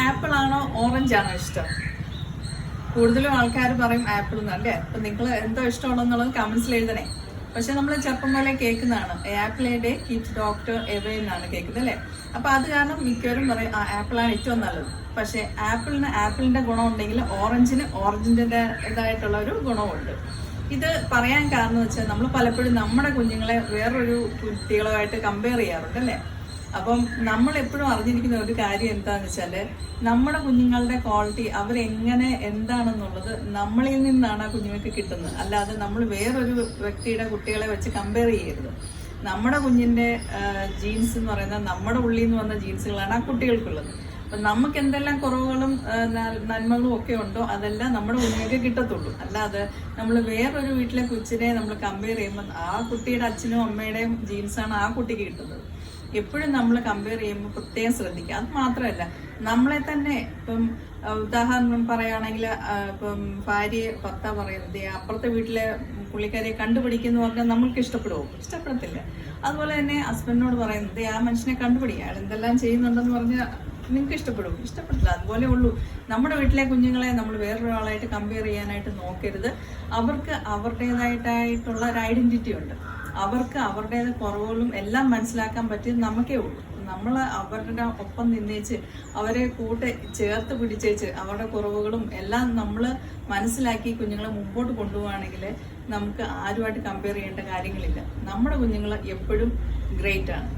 Apple ആണോ orange ആണോ ഇഷ്ടം? കൂടുതലും ആൾക്കാർ പറയും ആപ്പിൾ എന്നല്ലേ. അപ്പൊ നിങ്ങൾ എന്തോ ഇഷ്ടമാണോ എന്നുള്ളത് കമന്റ്സിൽ എഴുതണേ. പക്ഷെ നമ്മൾ ചെറുപ്പം പോലെ കേൾക്കുന്നതാണ് apple A day keeps doctor away എന്നാണ് കേൾക്കുന്നത് അല്ലേ. അപ്പൊ അത് കാരണം മിക്കവരും പറയും ആപ്പിളാണ് ഏറ്റവും നല്ലത്. പക്ഷെ ആപ്പിളിന്റെ ഗുണം ഉണ്ടെങ്കിൽ ഓറഞ്ചിൻ്റെതായിട്ടുള്ള ഒരു ഗുണമുണ്ട്. ഇത് പറയാൻ കാരണം എന്ന് വെച്ചാൽ നമ്മൾ പലപ്പോഴും നമ്മുടെ കുഞ്ഞുങ്ങളെ വേറൊരു കുട്ടികളുമായിട്ട് കമ്പയർ ചെയ്യാറുണ്ട് അല്ലേ. അപ്പം നമ്മൾ എപ്പോഴും അറിഞ്ഞിരിക്കുന്ന ഒരു കാര്യം എന്താന്ന് വെച്ചാല് നമ്മുടെ കുഞ്ഞുങ്ങളുടെ ക്വാളിറ്റി അവരെങ്ങനെ എന്താണെന്നുള്ളത് നമ്മളിൽ നിന്നാണ് ആ കുഞ്ഞുങ്ങൾക്ക് കിട്ടുന്നത്. അല്ലാതെ നമ്മൾ വേറൊരു വ്യക്തിയുടെ കുട്ടികളെ വെച്ച് കമ്പയർ ചെയ്യരുത്. നമ്മുടെ കുഞ്ഞിന്റെ ജീൻസ് എന്ന് പറയുന്നത് നമ്മുടെ ഉള്ളിൽ നിന്ന് വന്ന ജീൻസുകളാണ് ആ കുട്ടികൾക്കുള്ളത്. അപ്പം നമുക്ക് എന്തെല്ലാം കുറവുകളും നന്മകളും ഒക്കെ ഉണ്ടോ അതെല്ലാം നമ്മുടെ കുഞ്ഞുങ്ങൾക്ക് കിട്ടത്തുള്ളൂ. അല്ലാതെ നമ്മൾ വേറൊരു വീട്ടിലെ കൊച്ചിനെ നമ്മൾ കമ്പയർ ചെയ്യുമ്പോൾ ആ കുട്ടിയുടെ അച്ഛനും അമ്മയുടെയും ജീൻസാണ് ആ കുട്ടിക്ക് കിട്ടുന്നത്. എപ്പോഴും നമ്മൾ കമ്പയർ ചെയ്യുമ്പോൾ പ്രത്യേകം ശ്രദ്ധിക്കുക. അത് മാത്രമല്ല നമ്മളെ തന്നെ ഇപ്പം ഉദാഹരണം പറയുകയാണെങ്കിൽ ഇപ്പം ഭർത്താവ് പറയുന്നത് അപ്പുറത്തെ വീട്ടിലെ പുള്ളിക്കാരിയെ കണ്ടുപിടിക്കുന്നു പറഞ്ഞാൽ നമ്മൾക്ക് ഇഷ്ടപ്പെടുമോ? ഇഷ്ടപ്പെടത്തില്ല. അതുപോലെ തന്നെ ഹസ്ബൻഡിനോട് പറയുന്നത് ആ മനുഷ്യനെ കണ്ടുപിടിക്കുക, അയാൾ എന്തെല്ലാം ചെയ്യുന്നുണ്ടെന്ന് പറഞ്ഞാൽ നിങ്ങൾക്ക് ഇഷ്ടപ്പെടും? ഇഷ്ടപ്പെട്ടില്ല. അതുപോലെ ഉള്ളൂ. നമ്മുടെ വീട്ടിലെ കുഞ്ഞുങ്ങളെ നമ്മൾ വേറൊരാളായിട്ട് കമ്പയർ ചെയ്യാനായിട്ട് നോക്കരുത്. അവർക്ക് അവരുടേതായിട്ടുള്ള ഒരു ഐഡന്റിറ്റി ഉണ്ട്. അവർക്ക് അവരുടെ കുറവുകളും എല്ലാം മനസ്സിലാക്കാൻ പറ്റിയത് നമുക്കേ ഉള്ളൂ. നമ്മൾ അവരുടെ ഒപ്പം നിന്നേച്ച് അവരെ ചേർത്ത് പിടിച്ചേച്ച് അവരുടെ കുറവുകളും എല്ലാം നമ്മൾ മനസ്സിലാക്കി കുഞ്ഞുങ്ങളെ മുമ്പോട്ട് കൊണ്ടുപോവുകയാണെങ്കിൽ നമുക്ക് ആരുമായിട്ട് കമ്പയർ ചെയ്യേണ്ട കാര്യങ്ങളില്ല. നമ്മുടെ കുഞ്ഞുങ്ങൾ എപ്പോഴും ഗ്രേറ്റ് ആണ്.